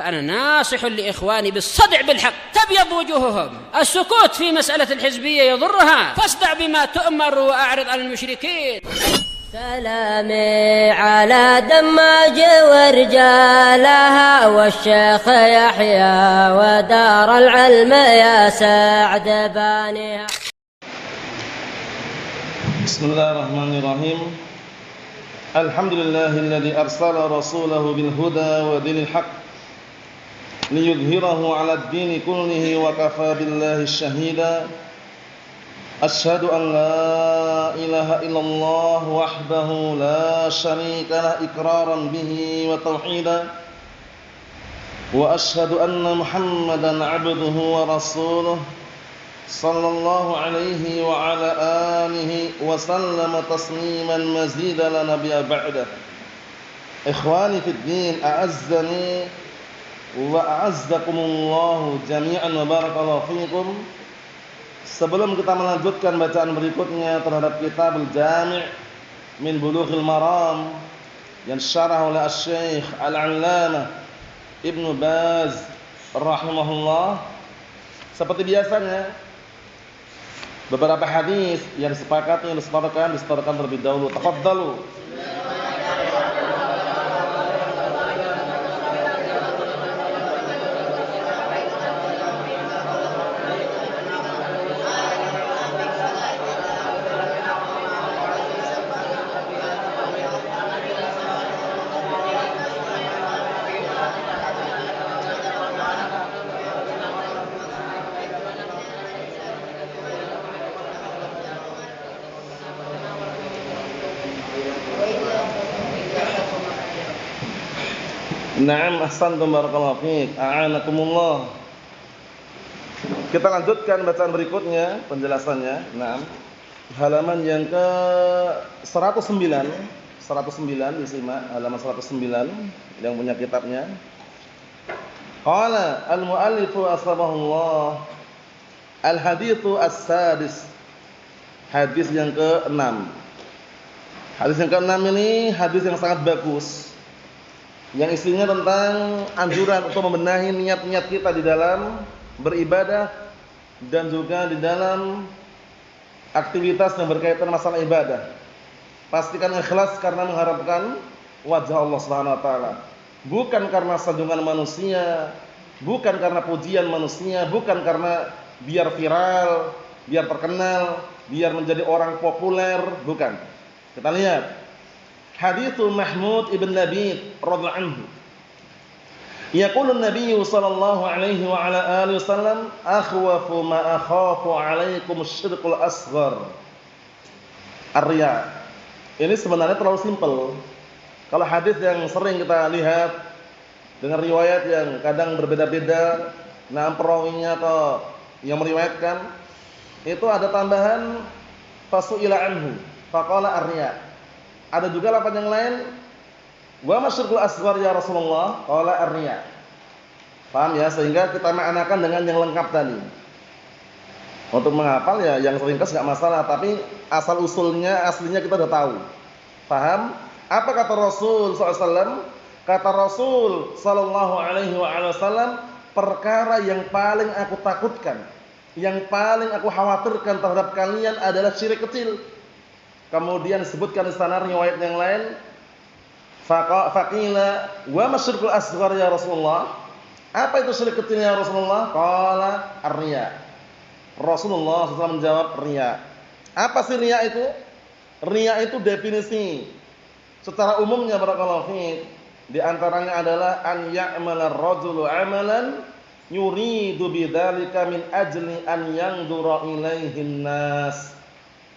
فأنا ناصح لإخواني بالصدع بالحق تبيض وجوههم. السكوت في مسألة الحزبية يضرها، فاصدع بما تؤمر وأعرض عن المشركين. سلامي على دماج ورجالها والشيخ يحيى ودار العلم يا سعد بانيها. بسم الله الرحمن الرحيم. الحمد لله الذي أرسل رسوله بالهدى ودين الحق ليظهره على الدين كله وكفى بالله شهيدا. أشهد أن لا إله إلا الله وحده لا شريك له إقرارا به وتوحيدا. وأشهد أن محمدا عبده ورسوله صلى الله عليه وعلى آله وسلم تسليما مزيدا لا نبي بعده. إخواني في الدين أعزني وأعزكم الله جميعا وبارك الله فيكم. Sebelum kita melanjutkan bacaan berikutnya terhadap Kitabul Jami' min Bulughil Maram yang syarah oleh Asy-Syaikh Al-'Allamah Ibnu Baz rahimahullah, seperti biasanya beberapa hadis yang disepakatkan terlebih dahulu. Tafadhalu. Naam, ahsantum barakallahu fiik. A'anakumullah. Kita lanjutkan bacaan berikutnya, penjelasannya. Naam. Halaman yang ke 109. 109 disimak, halaman 109 yang punya kitabnya. Qala al-muallifu asbahullah al-haditsu as-sadis. Hadis yang ke-6. Hadis yang ke-6 ini hadis yang sangat bagus, yang isinya tentang anjuran untuk membenahi niat-niat kita di dalam beribadah dan juga di dalam aktivitas yang berkaitan masalah ibadah. Pastikan ikhlas karena mengharapkan wajah Allah Subhanahu wa taala, bukan karena sanjungan manusia, bukan karena pujian manusia, bukan karena biar viral, biar terkenal, biar menjadi orang populer, bukan. Kita lihat Hadithu Mahmud ibn Labid radhiyallahu anhu. Yaqulu an-nabiy sallallahu alaihi wa ala alihi wasallam, akhwafu ma akhafu alaikum asy-syirkul asghar. Ar-riya. Ini sebenarnya terlalu simpel. Kalau hadis yang sering kita lihat dengan riwayat yang kadang berbeda-beda, perawinya atau yang meriwayatkan, itu ada tambahan fasu'ila anhu faqala ar-riya. Ada juga lafaz yang lain, wa masyirkul asghar ya Rasulullah, qala ar-riya. Paham ya? Sehingga kita maknakan dengan yang lengkap tadi. Untuk menghafal ya yang ringkas enggak masalah, tapi asal usulnya aslinya kita sudah tahu. Paham? Apa kata Rasul sallallahu alaihi wasallam? Kata Rasul sallallahu alaihi wasallam, perkara yang paling aku takutkan, yang paling aku khawatirkan terhadap kalian adalah syirik kecil. Kemudian disebutkan di sana riwayat yang lain, faqila wa masyirkul asghar ya Rasulullah. Apa itu syirik kecil ya Rasulullah? Qala ar-riya. Rasulullah SAW menjawab riya. Apa sih riya itu? Riya itu definisi secara umumnya barakallahu fiik, di antaranya adalah an ya'mala ar-rajulu 'amalan yuridu bidzalika min ajli an yanzura ilaihin nas.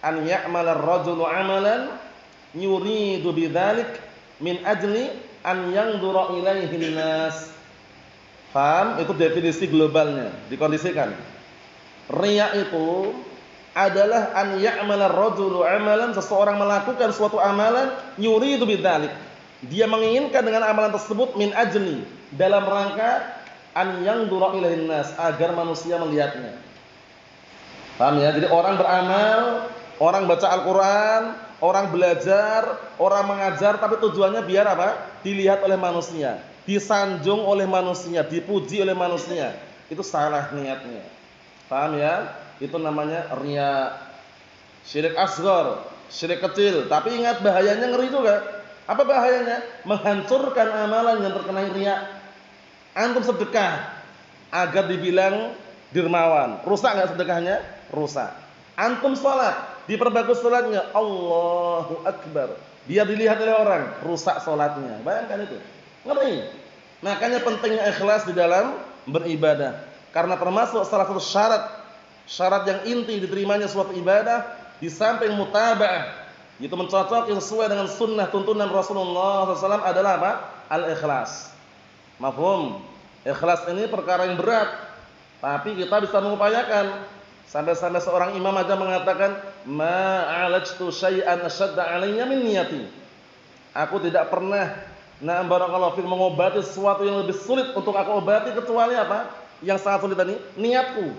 An ya'mala ar-rajulu 'amalan yuridu bidzalik min ajli an yanzura ilaihin nas. Paham? Itu definisi globalnya, dikondisikan. Riya itu adalah an ya'mala ar-rajulu 'amalan, seseorang melakukan suatu amalan yuridu bidzalik. Dia menginginkan dengan amalan tersebut min ajli, dalam rangka an yanzura ilaihin nas, agar manusia melihatnya. Paham ya? Jadi orang beramal, orang baca Al-Quran, orang belajar, orang mengajar, tapi tujuannya biar apa? Dilihat oleh manusia. disanjung oleh manusia, dipuji oleh manusia, itu salah niatnya. Paham ya? Itu namanya riya. Syirik asghar, syirik kecil. Tapi ingat bahayanya ngeri juga. Apa bahayanya? Menghancurkan amalan yang terkena riya. Antum sedekah agar dibilang dermawan. Rusak enggak sedekahnya? Rusak. Antum salat, diperbagus salatnya, Allahu Akbar. Biar dilihat oleh orang, rusak salatnya. Bayangkan itu. Ngeri. Makanya pentingnya ikhlas di dalam beribadah. Karena termasuk salah satu syarat yang inti diterimanya suatu ibadah di samping mutaba'ah, itu mencocoki sesuai dengan sunnah tuntunan Rasulullah SAW adalah apa? Al-ikhlas. Mafhum? Ikhlas ini perkara yang berat, tapi kita bisa mengupayakan. Sampai-sampai seorang imam aja mengatakan, ma'alajtu syai'an asyadda 'alayya min niyati. Aku tidak pernah barakallahu fiik mengobati sesuatu yang lebih sulit untuk aku obati kecuali apa? Yang sangat sulit tadi, niatku.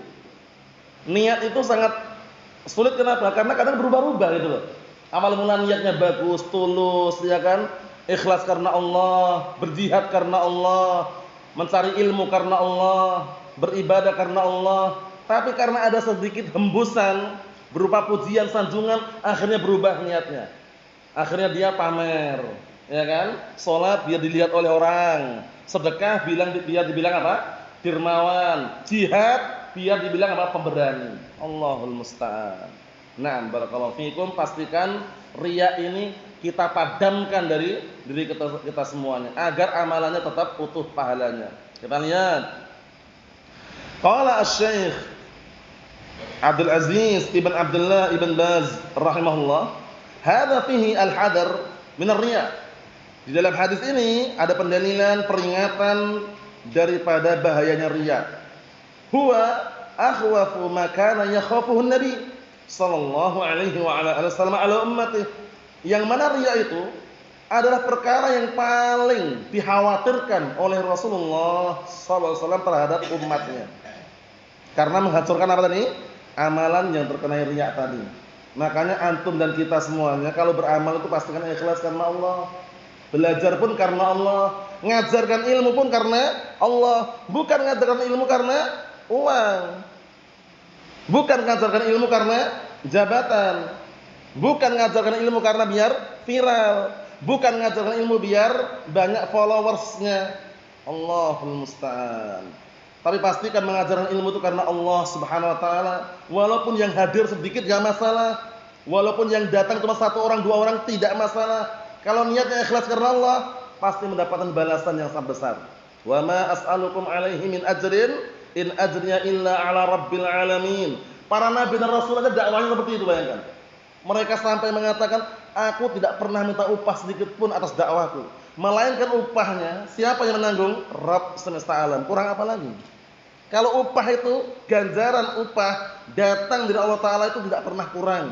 Niat itu sangat sulit, kenapa? Karena kadang berubah-ubah gitu loh. Awal mula niatnya bagus, tulus, ya kan? Ikhlas karena Allah, berjihad karena Allah, mencari ilmu karena Allah, beribadah karena Allah. Tapi karena ada sedikit hembusan berupa pujian, sanjungan, akhirnya berubah niatnya. Akhirnya dia pamer, ya kan? Salat biar dilihat oleh orang, sedekah biar dibilang apa? Dermawan, jihad biar dibilang apa? Pemberani. Allahul musta'an. Nah, barakallahu fiikum, pastikan riya ini kita padamkan dari diri kita semuanya agar amalannya tetap utuh pahalanya. Kita lihat. Qala Asy-Syaikh Abdul Aziz Ibn Abdullah Ibn Baz rahimahullah, hadza fihi al-hadar min ar-riya. Di dalam hadis ini ada pendalilan peringatan daripada bahayanya riya. Huwa akhwafu ma kana yakhafuhu an-nabi sallallahu alaihi wa ala alihi wasallam ala ummati. Yang mana riya itu adalah perkara yang paling dikhawatirkan oleh Rasulullah sallallahu alaihi wasallam terhadap umatnya. Karena menghancurkan apa tadi? Amalan yang terkena riya tadi. Makanya antum dan kita semuanya kalau beramal itu pastikan ikhlas karena Allah. Belajar pun karena Allah, ngajarkan ilmu pun karena Allah, bukan ngajarkan ilmu karena uang. Bukan ngajarkan ilmu karena jabatan. Bukan ngajarkan ilmu karena biar viral. Bukan ngajarkan ilmu biar banyak followersnya. Allahul musta'an. Tapi pastikan mengajarkan ilmu itu karena Allah Subhanahu wa taala. Walaupun yang hadir sedikit enggak masalah. Walaupun yang datang cuma 1 orang, 2 orang tidak masalah. Kalau niatnya ikhlas karena Allah, pasti mendapatkan balasan yang sangat besar. Wa ma as'alukum alaihi min ajrin in ajriya illa ala rabbil alamin. Para nabi dan rasul aja dakwahnya seperti itu, bayangkan. Mereka sampai mengatakan, aku tidak pernah minta upah sedikit pun atas dakwahku, melainkan upahnya siapa yang menanggung? Rabb semesta alam. Kurang apa lagi? Kalau upah itu, ganjaran upah datang dari Allah Ta'ala itu tidak pernah kurang.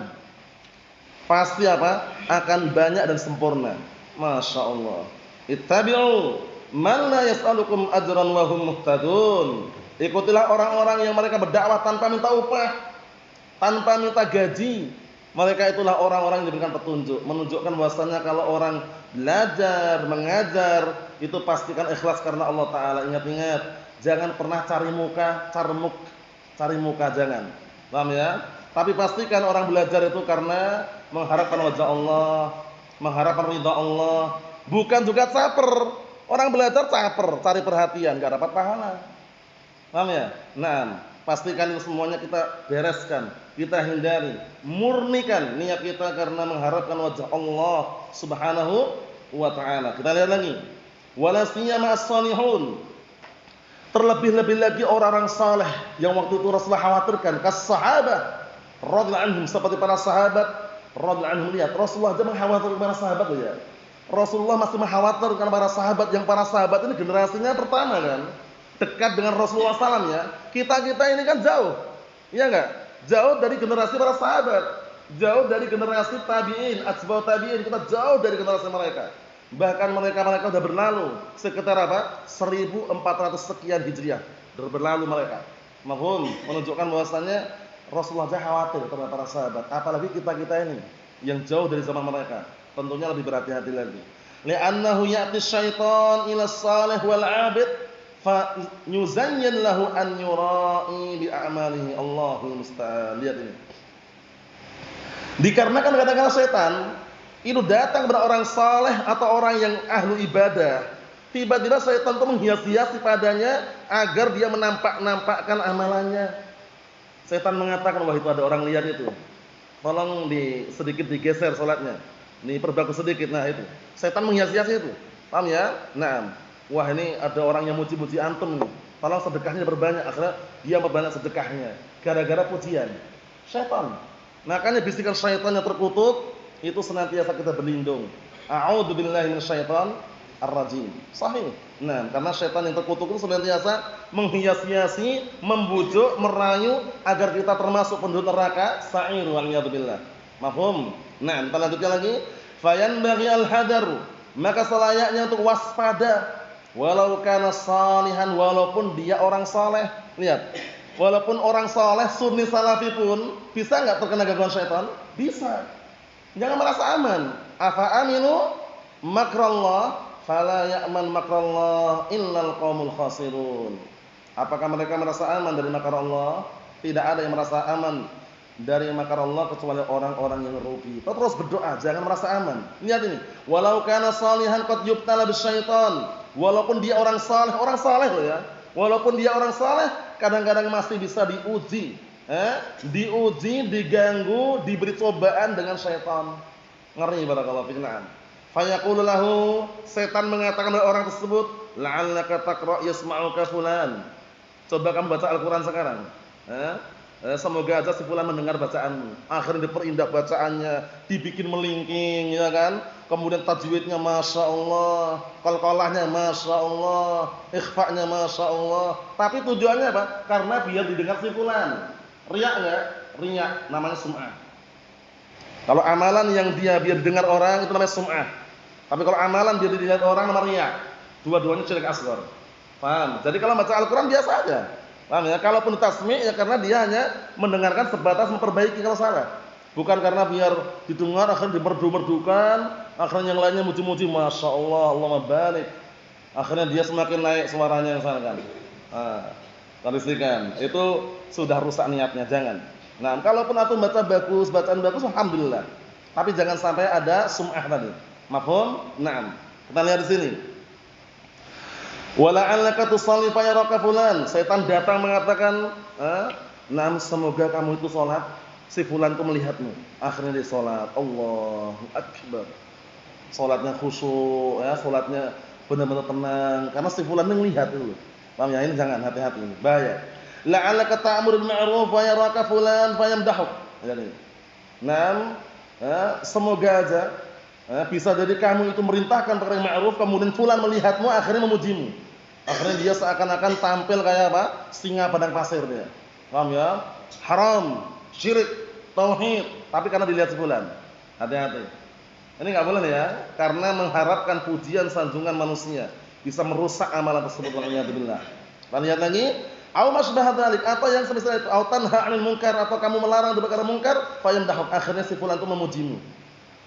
Pasti apa? Akan banyak dan sempurna. Masya Allah. Ittabi'u man la yas'alukum ajran wa hum muhtadun. Ikutilah orang-orang yang mereka berdakwah tanpa minta upah, tanpa minta gaji. Mereka itulah orang-orang yang diberikan petunjuk, menunjukkan bahwasanya kalau orang belajar, mengajar, itu pastikan ikhlas karena Allah Ta'ala. Ingat-ingat, jangan pernah cari muka, cari muka jangan. Paham ya? Tapi pastikan orang belajar itu karena mengharapkan wajah Allah, mengharapkan ridha Allah, bukan juga caper. Orang belajar caper, cari perhatian, enggak dapat pahala. Paham ya? Nah, pastikan itu semuanya kita bereskan, kita hindari, murnikan niat kita karena mengharapkan wajah Allah Subhanahu wa taala. Kita lihat lagi. Wala siyama as-salihun. Terlebih-lebih lagi orang-orang saleh yang waktu itu Rasulullah khawatirkan, kas-sahabah radhiyallahu anhum, seperti para sahabat radhiyallahu anhum. Lihat, Rasulullah aja mengkhawatirkan para sahabat loh ya. Rasulullah masih mengkhawatirkan para sahabat, yang para sahabat ini generasinya pertama kan, dekat dengan Rasulullah SAW ya. Kita ini kan jauh, iya enggak? Jauh dari generasi para sahabat, jauh dari generasi tabi'in, atba'ut tabi'in, kita jauh dari generasi mereka. Bahkan mereka sudah berlalu sekitar apa? 1400 sekian Hijriah. Berlalu mereka. Mafhum? Menunjukkan bahwasannya Rasulullah aja khawatir terhadap para sahabat, apalagi kita ini yang jauh dari zaman mereka. Tentunya lebih berhati-hati lagi. li'annahu ya'ti syaitan ila salih wal 'abid fa yuzayyin lahu an yura'i bi a'malihi. Allahul musta'an. Lihat ini. Dikarenakan kadang-kadang setan itu datang kepada orang saleh atau orang yang ahlu ibadah, tiba-tiba setan itu menghias-hiasi padanya agar dia menampakkan amalannya. Setan mengatakan, wah itu ada orang lihat itu, tolong sedikit digeser sholatnya, ini perbagus sedikit. Nah itu setan menghias-hiasi itu, paham ya? Nah, wah ini ada orang yang muji-muji antum nih, tolong sedekahnya berbanyak. Akhirnya dia memperbanyak sedekahnya gara-gara pujian setan. Makanya bisikan syaitan yang terkutuk itu senantiasa kita berlindung. A'udzubillahi minasyaitonir rajim. Sahih. Nah, karena syaitan yang terkutuk itu senantiasa menghias-hiasi, membujuk, merayu agar kita termasuk penduduk neraka sa'ir wal yadzubillah. Mafhum? Nah, kita lanjutkan lagi. Fayanbaghi al-hadaru, maka selayaknya untuk waspada walau kana salihan, walaupun dia orang saleh. Lihat. Walaupun orang saleh sunni salafi pun bisa enggak terkena gangguan syaitan? Bisa. Jangan merasa aman. Afa aminu makrallah fala ya'man makrallah illal qaumul khasirun. Apakah mereka merasa aman dari makar Allah? Tidak ada yang merasa aman dari makar Allah kecuali orang-orang yang rugi. Terus berdoa, jangan merasa aman. Lihat ini. Walau kana salihan qad yubtala bisyaitan. Walaupun dia orang saleh loh ya. Walaupun dia orang saleh, kadang-kadang masih bisa diuji. Diuji, diganggu, diberi cobaan dengan syaitan. Ngeri barakallahu fiik. Na'am. Fayaqulu lahu, setan mengatakan kepada orang tersebut, la'allaka taqra yasma'uka fulan. Coba kamu baca Al-Qur'an sekarang. Semoga aja si fulan mendengar bacaanmu. Akhirnya diperindah bacaannya, dibikin melingking, ya kan? Kemudian tajwidnya masya Allah, qalqalahnya masya Allah, ikhfa'nya masya Allah. Tapi tujuannya apa? Karena biar didengar si fulan. Riya enggak? Riya namanya sum'ah. Kalau amalan yang dia biar dengar orang itu namanya sum'ah. Tapi kalau amalan biar dilihat orang namanya riya. Dua-duanya syirik asghar. Paham? Jadi kalau baca Al-Qur'an biasa aja. Paham ya? Kalaupun tasmi' ya karena dia hanya mendengarkan sebatas memperbaiki kalau salah. Bukan karena biar didengar akhirnya dimerdu-merdukan, akhirnya yang lainnya muji-muji masya Allah, Allahumma barik. Akhirnya dia semakin naik suaranya yang sana kan. Pastikan itu sudah rusak niatnya, jangan. Nah, kalaupun antum baca bagus, bacaan bagus, alhamdulillah. Tapi jangan sampai ada sum'ah tadi. Mafhum? Naam. Kita lihat di sini. Wala'allaka tusalli fa yaraka fulan. Setan datang mengatakan, "Naam, semoga kamu itu salat, si fulan itu melihatmu." Akhirnya dia salat. Allahu akbar. Salatnya khusyuk, ya, salatnya benar-benar tenang karena si fulan itu melihat itu. Paham ya? Ini jangan, hati-hati ini. Bahaya. La'allaka ta'muru bil ma'ruf wa yaraka fulan fayamdahuk. Jadi, naam, semoga aja bisa jadi kamu itu merintahkan perkara yang ma'ruf, kemudian fulan melihatmu akhirnya memujimu. Akhirnya dia seakan-akan tampil kayak apa? Singa padang pasir dia. Paham ya? Haram, syirik, tauhid, tapi karena dilihat si fulan. Hati-hati. Ini enggak boleh ya, karena mengharapkan pujian sanjungan manusia bisa merusak amalan tersebut. Waliyadzubillah. Dan lihat lagi, au masbah dzalik, atau yang semisal itu, au tanha 'anil munkar, atau kamu melarang dari perkara munkar, fayamdahuk, akhirnya si fulan itu memujimu.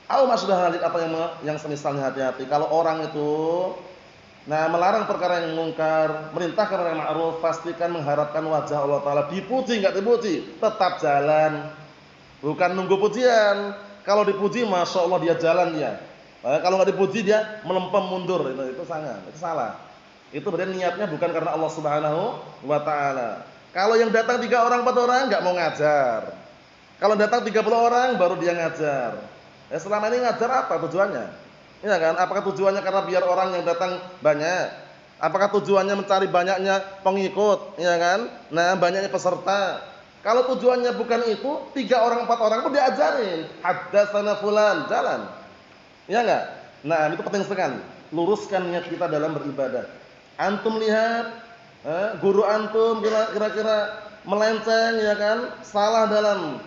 Au masbah dzalik, atau yang semisalnya. Hati-hati kalau orang itu melarang perkara yang munkar, merintahkan perkara yang ma'ruf, pastikan mengharapkan wajah Allah taala. Dipuji enggak dipuji, tetap jalan. Bukan nunggu pujian. Kalau dipuji masya Allah dia jalan dia. Kalau nggak dipuji dia melempem mundur, itu sangat, itu salah. Itu berarti niatnya bukan karena Allah Subhanahu wa taala. Kalau yang datang 3 orang 4 orang nggak mau ngajar. Kalau datang 30 orang baru dia ngajar. Selama ini ngajar apa tujuannya? Iya kan? Apakah tujuannya karena biar orang yang datang banyak? Apakah tujuannya mencari banyaknya pengikut, iya kan? Nah, banyaknya peserta. Kalau tujuannya bukan itu, 3 orang 4 orang pun diajarin. Haddatsana fulan, jalan. Ya enggak? Nah, itu penting sekali. Luruskan niat kita dalam beribadah. Antum lihat, guru antum kira-kira melenceng, ya kan? Salah dalam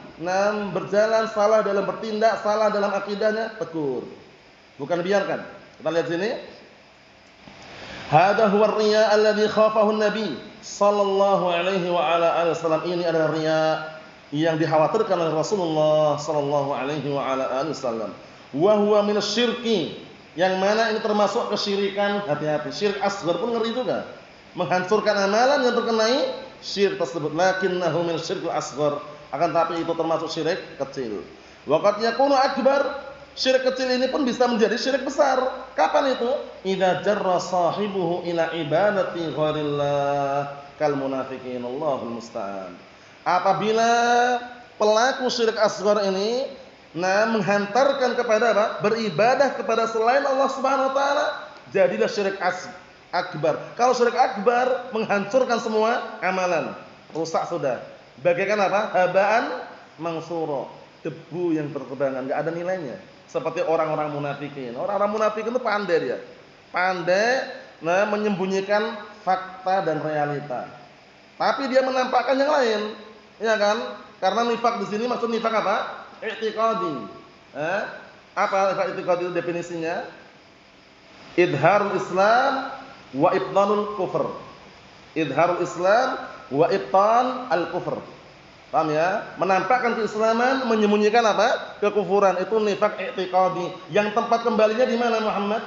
berjalan, salah dalam bertindak, salah dalam akidahnya, tegur. Bukan biarkan. Kita lihat sini. Hada huwa ar-riya alladhi khafahu an-nabi sallallahu alaihi wa ala alihi wasallam. Ini adalah riya yang dikhawatirkan oleh Rasulullah sallallahu alaihi wa ala alihi wasallam. Wa huwa minasyirki, Yang mana ini termasuk kesyirikan, hati-hati. Syirik asghar pun ngeri juga. Menghancurkan amalan yang terkenai syirik tersebut. Lakinnahu min syirkil asghar. Akan tapi itu termasuk syirik kecil. Wa qad yakunu akbar. Syirik kecil ini pun bisa menjadi syirik besar. Kapan itu? Idza jarra sahibuhu ila ibadati ghairillah kal munafiqin. Allahul musta'an. Apabila pelaku syirik asghar ini menghantarkan kepada apa? Beribadah kepada selain Allah Subhanahu wa taala, jadilah syirik akbar. Kalau syirik akbar menghancurkan semua amalan, rusak sudah. Bagaikan apa? Habaan mansura, debu yang berterbangan, enggak ada nilainya. Seperti orang-orang munafikin. Orang-orang munafikin itu pandai dia. Pandai menyembunyikan fakta dan realita. Tapi dia menampakkan yang lain. Ya kan? Karena nifak di sini maksud nifak apa? I'tiqadi. Apa nifak i'tiqadi itu definisinya? Idharul Islam wa ibtanul kufr. Idharul Islam wa ibtan al-kufr. Paham ya? Menampakkan keislaman, menyembunyikan apa? Kekufuran. Itu nifak i'tiqadi. Yang tempat kembalinya di mana Muhammad?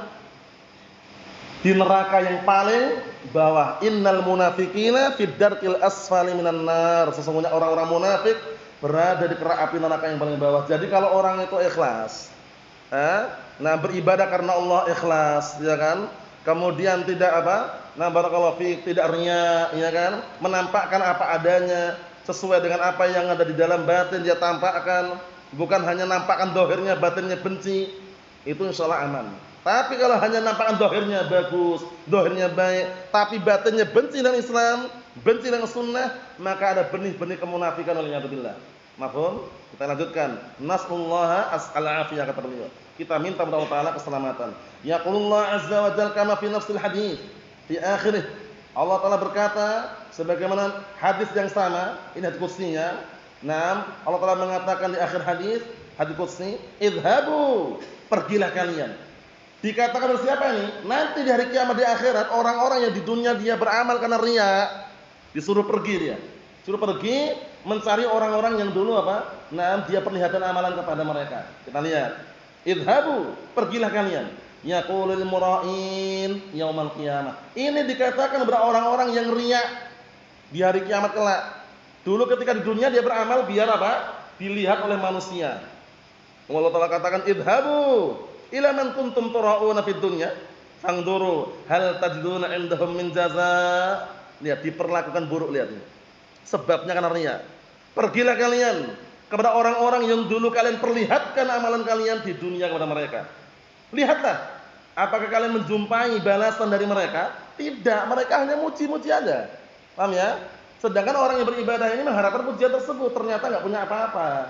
Di neraka yang paling bawah. Innal munafiqina fid darkil asfali minan nar. Sesungguhnya orang-orang munafik berada di kerak api neraka yang paling bawah. Jadi kalau orang itu ikhlas, beribadah karena Allah ikhlas, ya kan? Kemudian tidak apa? Barakallahu fiik, tidak riya, ya kan? Menampakkan apa adanya sesuai dengan apa yang ada di dalam batin dia tampakkan, bukan hanya nampakkan dohirnya, batinnya benci. Itu insyaallah aman. Tapi kalau hanya nampakkan dohirnya bagus, dohirnya baik, tapi batinnya benci dengan Islam, benci dengan sunnah, maka ada benih-benih kemunafikan waliyadzubillah. Mafhum? Kita lanjutkan. Nas'alullaha al-afiyah kata beliau. Kita minta kepada Allah Taala keselamatan. Yaqulullah azza wa jalla kama fi nafsil hadis fi akhirih. Allah Taala berkata sebagaimana hadis yang sama, ini hadis qudsiynya. Allah Taala mengatakan di akhir hadis qudsi, "Idhabu, pergilah kalian." Dikatakan oleh siapa ini? Nanti di hari kiamat di akhirat orang-orang yang di dunia dia beramal karena riya, disuruh pergi dia. Suruh pergi mencari orang-orang yang dulu apa? Dia perlihatkan amalan kepada mereka. Kita lihat. Idhabu, pergilah kalian. Yaqulul mura'in yaumal qiyamah. Ini dikatakan kepada orang-orang yang riya di hari kiamat kelak. Dulu ketika di dunia dia beramal biar apa? Dilihat oleh manusia. Allah Taala katakan idhabu ila man kuntum tura'una fid dunya fangduru hal tajiduna indahum min jazaa. Lihat diperlakukan buruk, lihat ini. Sebabnya karena riya. Pergilah kalian kepada orang-orang yang dulu kalian perlihatkan amalan kalian di dunia kepada mereka. Lihatlah, apakah kalian menjumpai balasan dari mereka? Tidak, mereka hanya muji-muji aja. Paham ya? Sedangkan orang yang beribadah ini mengharapkan pujian tersebut, ternyata enggak punya apa-apa.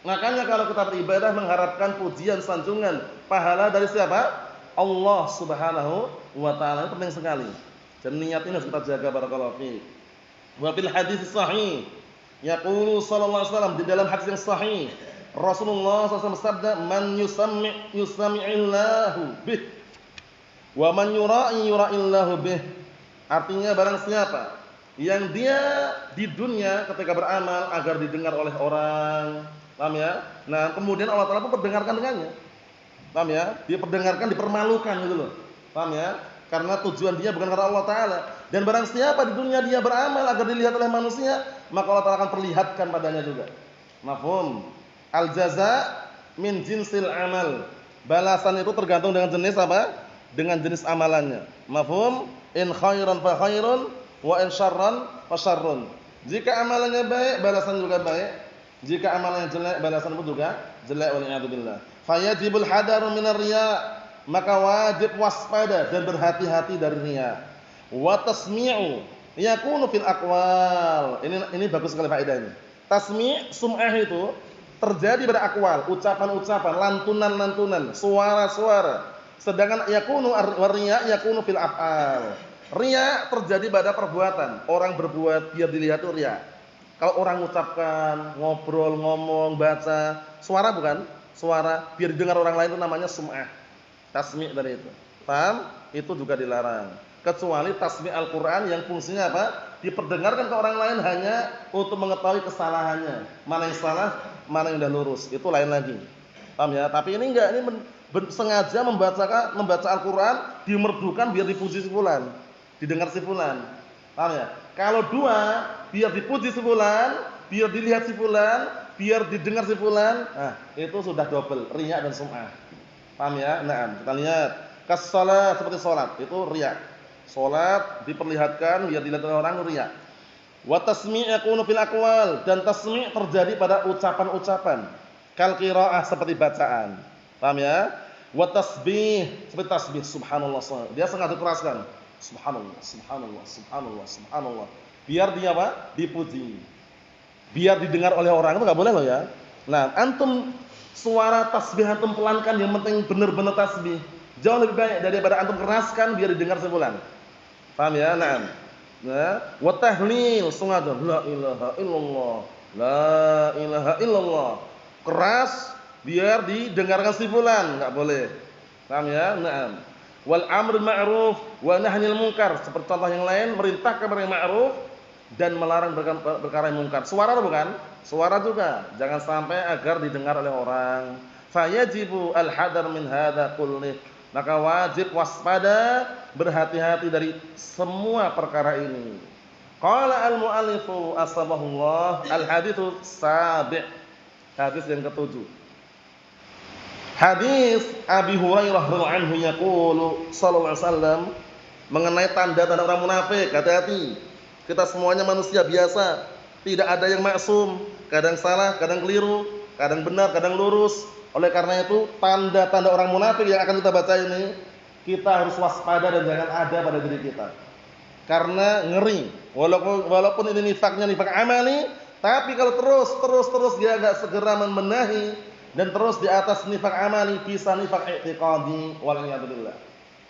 Makanya kalau kita beribadah mengharapkan pujian, sanjungan, pahala dari siapa? Allah Subhanahu wa taala. Itu penting sekali. Dan niat ini harus kita jaga, barakallahu fiik. Wa fil hadis sahih yaqulu sallallahu alaihi wasallam, di dalam hadis yang sahih Rasulullah SAW bersabda, "Man yusami'illahu bih wa man yura'illahu bih." Artinya barang siapa yang dia di dunia ketika beramal agar didengar oleh orang, paham ya? Kemudian Allah Taala pun perdengarkan dengannya. Paham ya? Dia perdengarkan, dipermalukan gitu loh. Paham ya? Karena tujuan dia bukan karena Allah Taala. Dan barang siapa di dunia dia beramal agar dilihat oleh manusia, maka Allah Taala akan perlihatkan padanya juga. Mafhum? Al-jaza min jinsil amal. Balasan itu tergantung dengan jenis apa? Dengan jenis amalannya. Mafhum? In khairan fa khairun wa in syarran fa syarrun. Jika amalannya baik, balasan juga baik. Jika amalannya jelek, balasan pun juga jelek, waliyadzubillah. Fayajibul hadaru minar riya. Maka wajib waspada dan berhati-hati dari riya. Wa tasmi'u yakunu fil aqwal. Ini bagus sekali faedah ini. Tasmi' sum'ah itu terjadi pada aqwal, ucapan-ucapan, lantunan-lantunan, suara-suara. Sedangkan yakunu riya yakunu fil af'al. Riya terjadi pada perbuatan. Orang berbuat biar dilihat itu riya. Kalau orang mengucapkan, ngobrol, ngomong, baca, suara bukan? Suara biar didengar orang lain itu namanya sum'ah. Tasmi' dari itu. Paham? Itu juga dilarang. Kecuali tasmi' Al-Qur'an yang fungsinya apa? Diperdengarkan ke orang lain hanya untuk mengetahui kesalahannya. Mana yang salah, mana yang sudah lurus. Itu lain lagi. Paham ya? Tapi ini enggak, ini sengaja membaca Al-Qur'an dimerdukan biar dipuji si fulan, didengar si fulan. Paham ya? Kalau dua, biar dipuji si fulan, biar dilihat si fulan, biar didengar si fulan, nah itu sudah double, riya dan sum'ah. Paham ya? Nah, kita lihat kas-shalah seperti salat, itu riya. Salat diperlihatkan biar dilihat oleh orang, riya. Wa tasmi' yakunu fil aqwal, dan tasmi' terjadi pada ucapan-ucapan. Kal qiraah seperti bacaan. Paham ya? Wa tasbih seperti tasbih subhanallah. Dia sengaja keraskan. Subhanallah, subhanallah, subhanallah, subhanallah. Biar dia apa? Dipuji. Biar didengar oleh orang, itu enggak boleh loh ya. Nah, antum suara tasbih antum pelankan, yang penting benar-benar tasbih. Jauh lebih baik daripada antum keraskan biar didengar sebulan. Paham ya? Naam. Nah, wa tahlil sengaja la ilaha illallah, la ilaha illallah. Keras biar didengarkan si fulan, enggak boleh. Paham ya? Naam. Wal amr ma'ruf wa nahyil munkar, seperti contoh yang lain, merintah perkara yang ma'ruf dan melarang perkara yang munkar. Suara atau bukan? Suara juga. Jangan sampai agar didengar oleh orang. Fayajibu al-hadar min hadza kullih. Maka wajib waspada, berhati-hati dari semua perkara ini. Qala al-mu'allifu asbahullah al-haditsu sabi'. Hadis yang ketujuh. Hadis Abi Hurairah radhiyallahu anhu yaqulu sallallahu alaihi wasallam mengenai tanda-tanda orang munafik. Hati-hati. Kita semuanya manusia biasa, tidak ada yang maksum, kadang salah, kadang keliru, kadang benar, kadang lurus. Oleh karena itu, tanda-tanda orang munafik yang akan kita baca ini, kita harus waspada dan jangan ada pada diri kita. Karena ngeri. Walaupun ini nifaknya nifak amali, tapi kalau terus dia enggak segera membenahi dan terus di atas nifak amali, bisa nifak i'tiqadi wal iyad billah.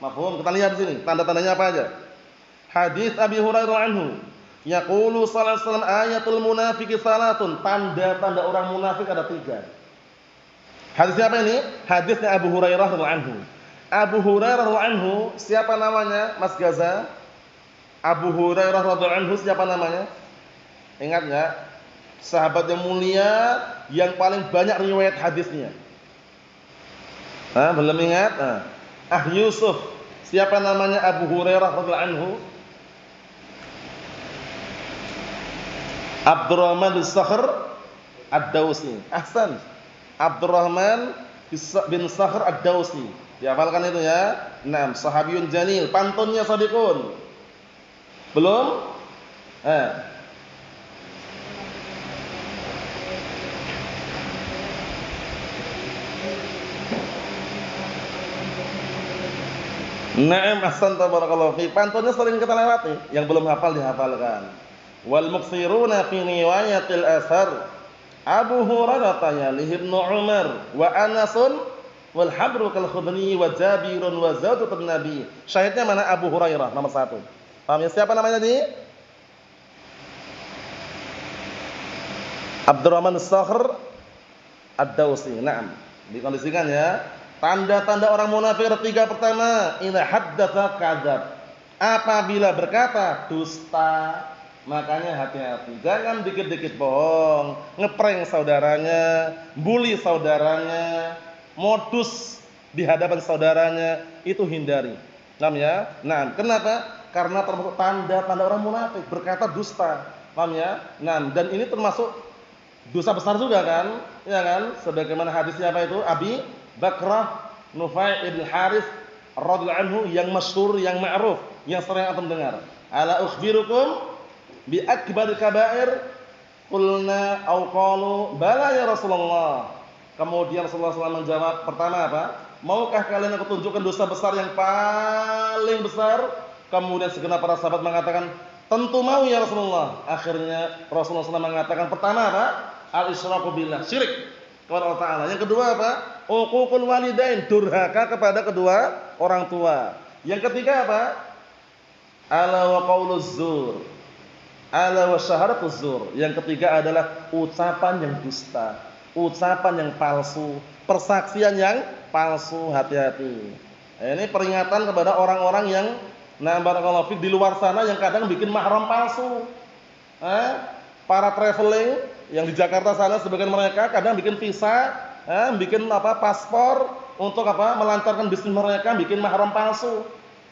Mafhum? Kita lihat di sini, tanda-tandanya apa aja. Hadis Abi Hurairah anhu, yaqulu sallallahu alaihi wasallam ayatul munafiqi salatun, tanda-tanda orang munafik ada 3. Hadisnya apa ini? Hadisnya Abu Hurairah radhiyallahu anhu. Abu Hurairah radhiyallahu anhu, siapa namanya Mas Gaza? Abu Hurairah radhiyallahu anhu siapa namanya? Ingat enggak? Sahabat yang mulia yang paling banyak riwayat hadisnya. Belum ingat? Yusuf. Siapa namanya Abu Hurairah radhiyallahu anhu? Abdurrahman bin Sakhr Ad-Dawsi. Ahsan. Abdurrahman bin Sakhr Ad-Dawsi. Dihafalkan itu ya. Naam, sahabiyun jalil, pantunnya shadiqun. Belum? Naam, ahsan tabarakallahu fi. Pantunnya sering kita lewati, yang belum hafal dihafalkan. Wal muksiruna fi riwayatil asar Abu Hurairah yalihi Ibnu Umar wa Anasun wal habru kal khudni wa Jabirun wa zawjatun Nabi. Syahidnya mana? Abu Hurairah nomor 1. Paham ya siapa namanya tadi? Abdurrahman As-Sakhr Ad-Dawsi. Naam, dikondisikan ya. Tanda-tanda orang munafik ada 3. Pertama, idza haddatsa kadzab. Apabila berkata dusta. Makanya hati-hati, jangan dikit-dikit bohong, ngeprank saudaranya, bully saudaranya, modus di hadapan saudaranya, itu hindari. Paham ya? Nah, kenapa? Karena termasuk tanda-tanda orang munafik, berkata dusta. Paham ya? Nah, dan ini termasuk dosa besar juga kan? Ya kan? Sebagaimana hadisnya apa itu? Abi Bakrah Nufai ibn Harith radhiyallahu anhu yang masyhur, yang ma'ruf, yang sering antum dengar. Ala ukhbirukum bi akbar kabair qulna aw qalu bala ya Rasulullah. Kemudian Rasulullah SAW menjawab, pertama apa? Maukah kalian aku tunjukkan dosa besar yang paling besar? Kemudian segenap para sahabat mengatakan, tentu mau ya Rasulullah. Akhirnya Rasulullah SAW mengatakan, pertama apa? Al-isyraku billah, syirik kepada Allah Ta'ala. Yang kedua apa? Uququl walidain, durhaka kepada kedua orang tua. Yang ketiga apa? Ala wa qauluz zur, ala wa syahadatuz zur. Yang ketiga adalah ucapan yang dusta, ucapan yang palsu, persaksian yang palsu. Hati-hati. Ini peringatan kepada orang-orang yang barakallahu fik di luar sana yang kadang bikin mahram palsu. Para traveling yang di Jakarta sana sebagian mereka kadang bikin visa, bikin paspor untuk apa? Melancarkan bisnis mereka, bikin mahram palsu.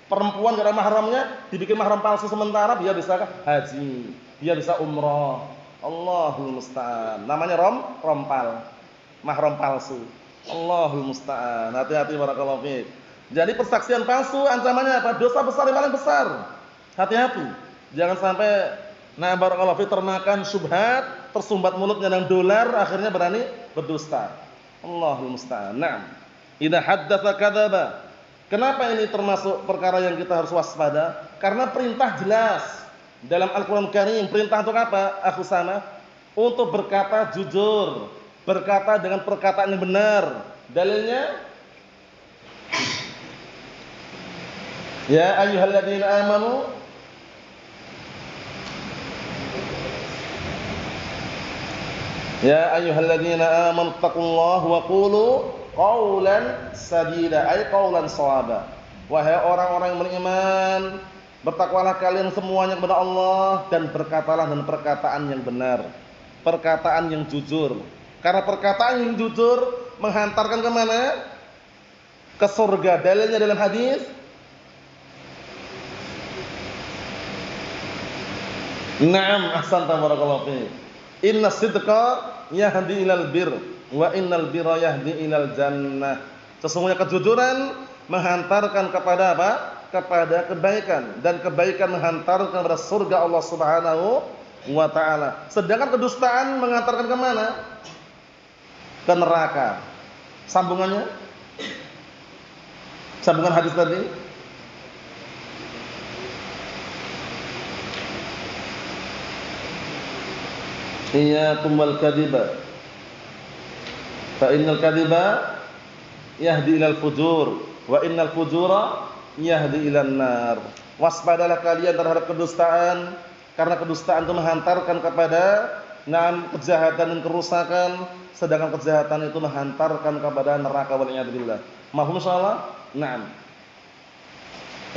Perempuan gak ada mahramnya, dibikin mahram palsu sementara biar bisa haji, biar bisa umroh. Allahul musta'an. Namanya rompal. Mahram palsu. Allahul musta'an. Hati-hati barakallahu fiik. Jadi persaksian palsu ancamannya apa? Dosa besar yang paling besar. Hati-hati. Jangan sampai barakallahu fiik termakan syubhat, tersumbat mulutnya dengan dolar, akhirnya berani berdusta. Allahul musta'an. Naam. Idza haddatsa kadzaba. Kenapa ini termasuk perkara yang kita harus waspada? Karena perintah jelas dalam Al-Qur'an Karim. Perintah untuk apa? Akhu sama, untuk berkata jujur, berkata dengan perkataan yang benar. Dalilnya ya ayyuhalladzina amanu ya ayyuhalladzina amanu taqullaha wa qulu qaulan sadida, ay qaulan shawaba. Wahai orang-orang yang beriman, bertakwalah kalian semuanya kepada Allah dan berkatalah dengan perkataan yang benar, perkataan yang jujur. Karena perkataan yang jujur menghantarkan ke mana? Ke surga. Dalilnya dalam hadis Naam, ahsanta barakallahu fiik. Inna sidqa yahdi ilal bir wa innal birra yahdi ilal jannah. Sesungguhnya kejujuran menghantarkan kepada apa? Kepada kebaikan, dan kebaikan menghantarkan kepada surga Allah Subhanahu wa taala. Sedangkan kedustaan menghantarkan ke mana? Ke neraka. Sambungannya? Sambungan hadis tadi? Iyyakum wal kadhiba. Fa innal kadhiba yahdi ilal fujur wa innal fujura yahdi ilan nar. Waspadalah kalian terhadap kedustaan, karena kedustaan itu menghantarkan kepada kejahatan dan kerusakan, sedangkan kejahatan itu menghantarkan kepada neraka wal iyad billah. Mahum insyaallah. Naam.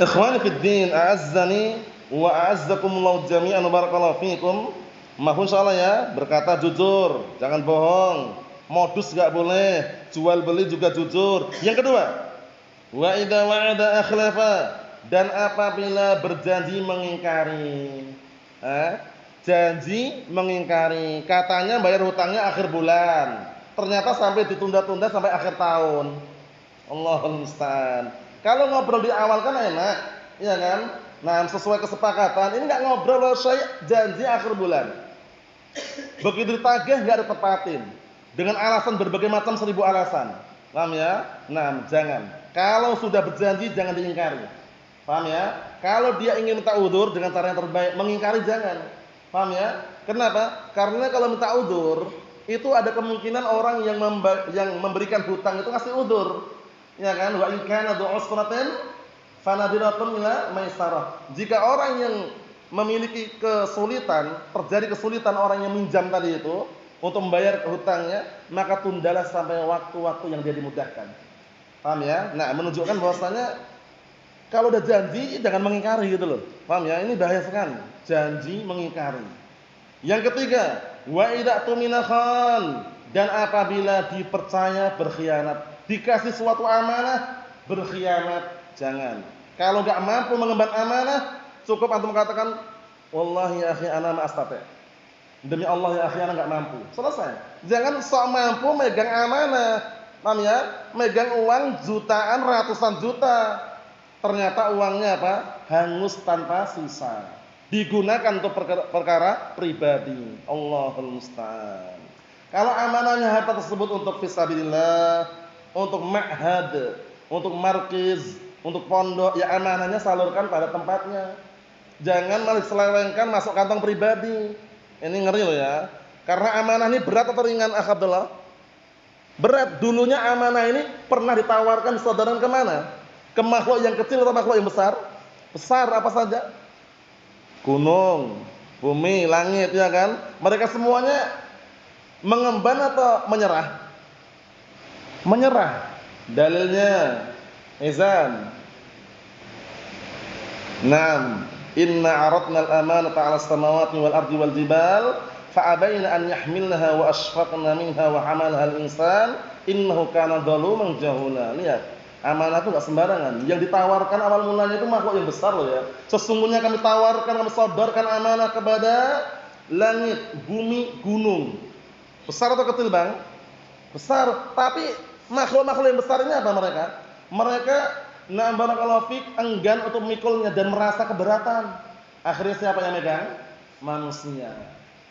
Ikhwani fid din, a'azzani wa a'azzakumullahu jami'an barakallahu fiikum. Mahum insyaallah ya, berkata jujur, jangan bohong. Modus enggak boleh, jual beli juga jujur. Yang kedua, wa idza wa'ada akhlafa, dan apabila berjanji mengingkari. Janji mengingkari, katanya bayar hutangnya akhir bulan, ternyata sampai ditunda-tunda sampai akhir tahun. Allahul musta'an. Kalau ngobrol di awal kan enak, ya kan? Nah, sesuai kesepakatan. Ini enggak ngobrol, janji akhir bulan. Begitu ditagih enggak ditepatin, dengan alasan berbagai macam 1000 alasan. Paham ya? Nah, jangan. Kalau sudah berjanji jangan diingkari. Paham ya? Kalau dia ingin minta udzur dengan cara yang terbaik, mengingkari jangan. Paham ya? Kenapa? Karena kalau minta udzur, itu ada kemungkinan orang yang memberikan hutang itu ngasih udzur. Ya kan? Wa in kana dhu usratin fanadiratun ila maisarah. Jika orang yang memiliki kesulitan, terjadi kesulitan orang yang minjam tadi itu untuk membayar hutangnya, maka tundalah sampai waktu-waktu yang dia dimudahkan. Paham ya? Nah, menunjukkan bahwasanya kalau udah janji jangan mengingkari gitu loh. Paham ya? Ini bahaya sekali. Janji mengingkari. Yang ketiga, wa idza tumina khan, dan apabila dipercaya berkhianat. Dikasih suatu amanah berkhianat, jangan. Kalau enggak mampu mengemban amanah, cukup antum katakan wallahi ya akhi ana ma astati'. Demi Allah ya akhi ana enggak mampu. Selesai. Jangan sok mampu megang amanah. Paham ya? Megang uang jutaan, ratusan juta. Ternyata uangnya apa? Hangus tanpa sisa. Digunakan untuk perkara pribadi. Allahul musta'an. Kalau amanahnya harta tersebut untuk fisabilillah, untuk ma'had, untuk markiz, untuk pondok, ya amanahnya salurkan pada tempatnya. Jangan malah selewengkan masuk kantong pribadi. Ini ngeri loh ya. Karena amanah ini berat atau ringan, Akh Abdullah? Berat. Dulunya amanah ini pernah ditawarkan saudaraan kemana? Ke makhluk yang kecil atau makhluk yang besar? Besar apa saja? Gunung, bumi, langit, ya kan? Mereka semuanya mengemban atau menyerah? Menyerah. Dalilnya izan. Naam, inna 'aradna al-amanata 'ala as-samawati wal ardi wal jibal fa'abayna an yahmilnaha wa ashfaqna minha wa hamalaha al-insan innahu kana dzaluman jahula. Lihat, amanah itu enggak sembarangan. Yang ditawarkan awal mulanya itu makhluk yang besar loh ya. Sesungguhnya kami tawarkan, kami sodorkan amanah kepada langit, bumi, gunung. Besar atau kecil, Bang? Besar. Tapi makhluk-makhluk yang besar ini apa mereka? Mereka barakallahu fik enggan untuk memikulnya dan merasa keberatan. Akhirnya siapa yang megang? Manusia.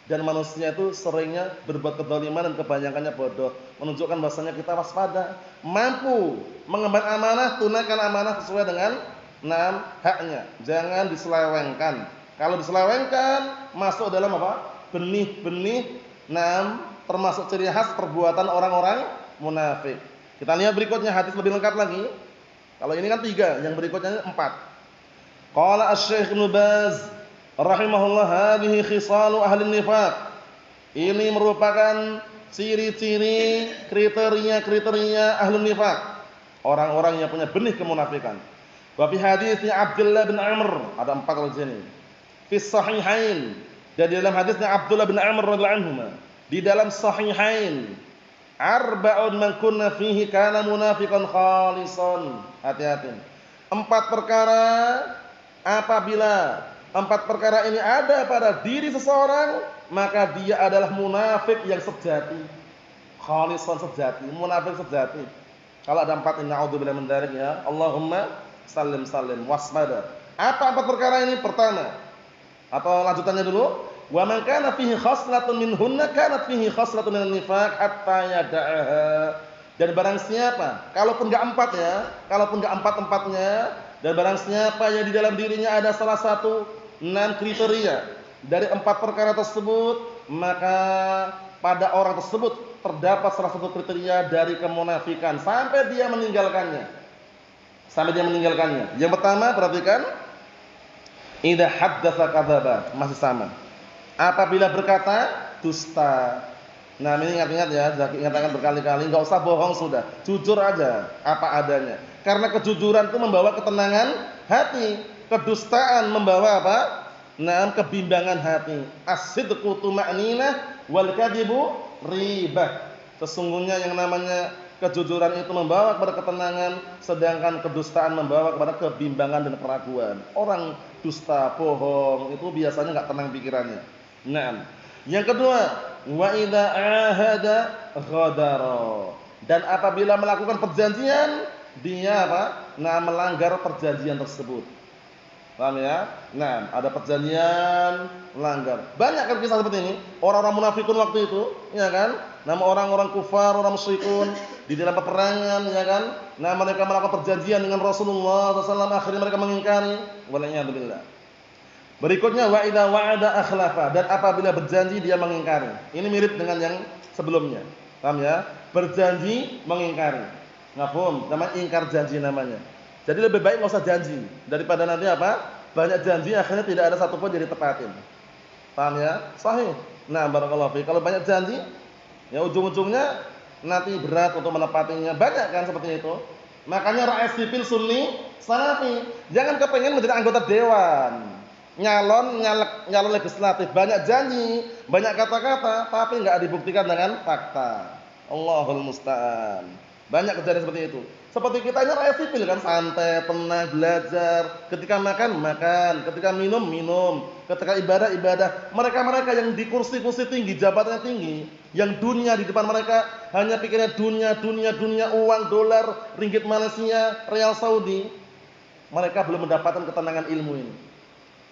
Dan manusia itu seringnya berbuat kedzaliman dan kebanyakannya bodoh. Menunjukkan bahasanya kita waspada, mampu mengemban amanah, tunaikan amanah sesuai dengan haknya. Jangan diselewengkan. Kalau diselewengkan masuk dalam apa? Benih-benih termasuk ciri khas perbuatan orang-orang munafik. Kita lihat berikutnya hadis lebih lengkap lagi. Kalau ini kan 3, yang berikutnya 4. Qala Asy-Syaikh Ibnu Baz rahimahullah, hadhihi khisalu ahli nifaq. Ini merupakan ciri-ciri, kriteria ahli nifaq, orang-orang yang punya benih kemunafikan. Wa fi haditsnya Abdullah bin Amr, ada 4 kalau di sini. Fi sahihain, dan di dalam hadisnya Abdullah bin Amr radhiyallahu anhuma, di dalam sahihain, arba'un man kunna fihi kana munafiqan khalisan. Hati-hati. 4 perkara, apabila 4 perkara ini ada pada diri seseorang, maka dia adalah munafik yang sejati. Khalisan sejati, munafik sejati. Kalau ada 4 ini, naudzubillah min dzalik ya. Allahumma sallim waspada. Apa 4 perkara ini? Pertama, atau lanjutannya dulu, wa man kana fihi khaslatun minhunna kanat fihi khaslatun minan nifaq hatta yada'aha. Dan barang siapa, kalaupun enggak 4 ya, kalaupun enggak 4-empatnya, dan barang siapa yang di dalam dirinya ada salah satu 6 kriteria dari 4 perkara tersebut, maka pada orang tersebut terdapat salah satu kriteria dari kemunafikan sampai dia meninggalkannya. Yang pertama, perhatikan, idza haddatsa kadzaba, masih sama. Apabila berkata dusta. Nah, ini ingat-ingat ya, ingatkan berkali-kali, enggak usah bohong sudah. Jujur aja apa adanya. Karena kejujuran itu membawa ketenangan hati. Kedustaan membawa apa? Kebimbangan hati. As-sidqu tuma'ninah wal kadzibu ribah. Sesungguhnya yang namanya kejujuran itu membawa kepada ketenangan, sedangkan kedustaan membawa kepada kebimbangan dan keraguan. Orang dusta, bohong itu biasanya enggak tenang pikirannya. Yang kedua, wa idza ahada ghadara. Dan apabila melakukan perjanjian, dia apa? Melanggar perjanjian tersebut. Paham ya? Ada perjanjian, melanggar. Banyak kan kisah seperti ini. Orang-orang munafikun waktu itu, ya kan? Orang-orang kufar, orang musyrikun di dalam peperangan, ya kan? Mereka melakukan perjanjian dengan Rasulullah SAW, akhirnya mereka mengingkari. Waliyadzubillah. Berikutnya, wa idza wa'ada akhlafa, dan apabila berjanji dia mengingkari. Ini mirip dengan yang sebelumnya. Paham ya? Berjanji mengingkari. Ngapun, namanya ingkar janji namanya. Jadi lebih baik enggak usah janji daripada nanti apa? Banyak janji akhirnya tidak ada satupun jadi tepatin. Paham ya? Sahih. Barakallahu fi. Kalau banyak janji, ya ujung-ujungnya nanti berat untuk menepatinya. Banyak kan seperti itu. Makanya rakyat sipil Sunni Salafi jangan kepengen menjadi anggota dewan. Nyalon legislatif, banyak janji, banyak kata-kata, tapi enggak dibuktikan dengan fakta. Allahul musta'an. Banyak kejadian seperti itu. Seperti kita ini rakyat sipil kan, santai, tenang, belajar. Ketika makan, ketika minum, ketika ibadah. Mereka yang di kursi-kursi tinggi, jabatannya tinggi, yang dunia di depan mereka hanya pikirnya dunia, uang, dolar, ringgit Malaysia, real Saudi. Mereka belum mendapatkan ketenangan ilmu ini.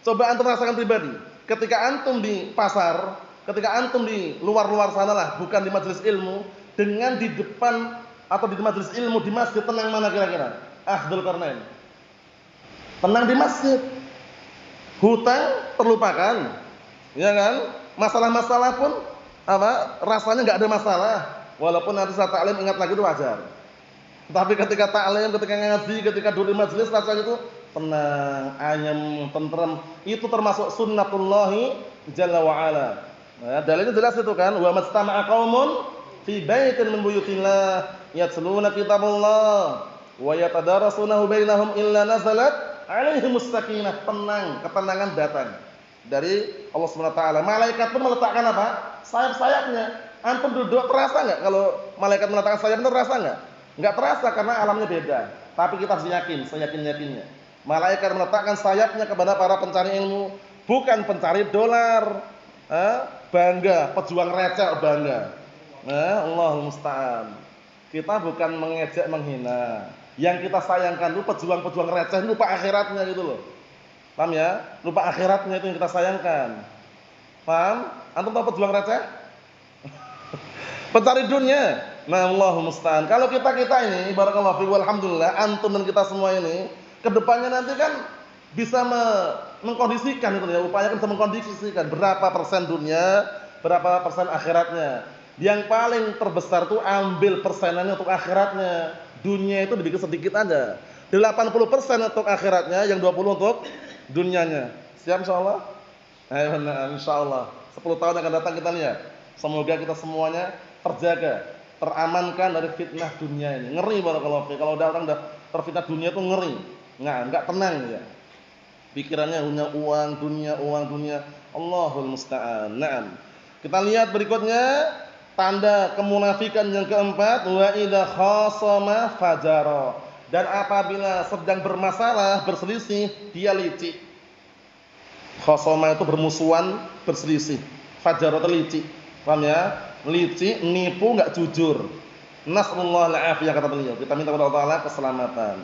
Coba antum rasakan pribadi, ketika antum di pasar, ketika antum di luar sana lah, bukan di majelis ilmu, dengan di depan atau di majelis ilmu di masjid, tenang mana kira-kira? Dzul Qarnain. Tenang di masjid. Hutang terlupakan. Ya kan? Masalah-masalah pun rasanya enggak ada masalah. Walaupun nanti saat taklim ingat lagi itu wajar. Tapi ketika taklim, ketika ngaji, ketika duduk di majelis rasanya itu tenang, ayem, tentrem. Itu termasuk sunnatullahi jalla wa ala. Dalilnya jelas itu kan, wa mastama'a qaumun fi baitin min buyutillah yatluna kitabullah wa yatadarasunahu bainahum illa nazalat alaihimus sakinah. Tenang, ketenangan datang dari Allah Subhanahu wa taala. Malaikat pun meletakkan apa? Sayap-sayapnya. Antum duduk terasa enggak kalau malaikat meletakkan sayapnya terasa enggak? Enggak terasa karena alamnya beda. Tapi kita harus yakin, seyakin-yakinnya. Malaikat meletakkan sayapnya kepada para pencari ilmu, bukan pencari dolar. Bangga, pejuang receh bangga. Allahul musta'an. Kita bukan mengejek, menghina. Yang kita sayangkan itu pejuang-pejuang receh lupa akhiratnya gitu loh. Paham ya? Lupa akhiratnya itu yang kita sayangkan. Paham? Antum tahu pejuang receh? Pencari dunia. Nah, Allahul musta'an. Kalau kita ini barakallahu fiik walhamdulillah antum dan kita semua ini kedepannya nanti kan bisa mengkondisikan itu ya, upayakan bisa mengkondisikan berapa persen dunia, berapa persen akhiratnya. Yang paling terbesar tuh ambil persenannya untuk akhiratnya. Dunia itu dibikin sedikit aja. 80% untuk akhiratnya, yang 20 untuk dunianya. Siap insyaallah? Ayo insyaallah. 10 tahun yang akan datang kita lihat. Semoga kita semuanya terjaga, teramankan dari fitnah dunia ini. Ngeri barakallahu fiik. Kalau orang udah terfitnah dunia itu ngeri. Enggak tenang ya. Pikirannya hanya uang dunia. Allahul musta'an. Naam. Kita lihat berikutnya, tanda kemunafikan yang keempat, wa idza khasama fajara. Dan apabila sedang bermasalah, berselisih, dia licik. Khasama itu bermusuhan, berselisih. Fajara itu licik. Paham ya? Licik, nipu, enggak jujur. Nasallallahu al-afiyah kata beliau. Kita minta kepada Allah Taala keselamatan.